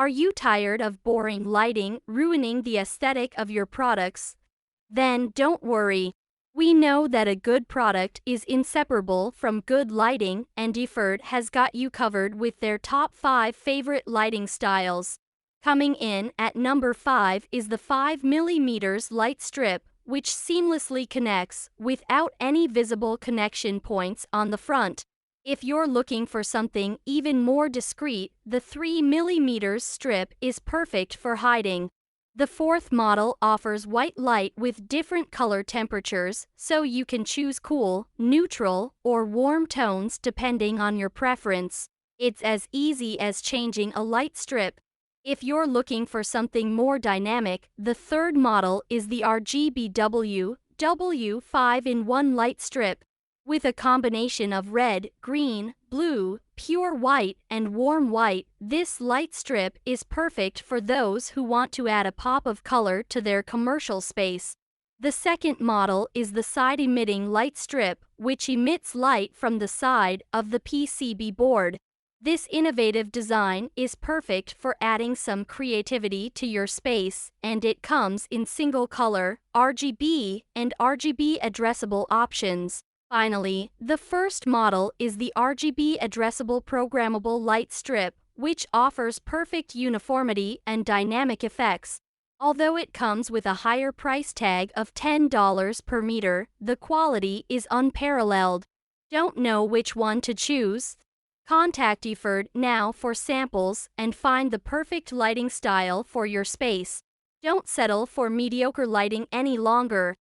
Are you tired of boring lighting ruining the aesthetic of your products? Then don't worry. We know that a good product is inseparable from good lighting, and Yiford has got you covered with their top 5 favorite lighting styles. Coming in at number 5 is the 5mm light strip, which seamlessly connects without any visible connection points on the front. If you're looking for something even more discreet, the 3mm strip is perfect for hiding. The fourth model offers white light with different color temperatures, so you can choose cool, neutral, or warm tones depending on your preference. It's as easy as changing a light strip. If you're looking for something more dynamic, the third model is the RGBW W 5-in-1 light strip. With a combination of red, green, blue, pure white, and warm white, this light strip is perfect for those who want to add a pop of color to their commercial space. The second model is the side-emitting light strip, which emits light from the side of the PCB board. This innovative design is perfect for adding some creativity to your space, and it comes in single color, RGB, and RGB addressable options. Finally, the first model is the RGB addressable programmable light strip, which offers perfect uniformity and dynamic effects. Although it comes with a higher price tag of $10 per meter, the quality is unparalleled. Don't know which one to choose? Contact Yiford now for samples and find the perfect lighting style for your space. Don't settle for mediocre lighting any longer.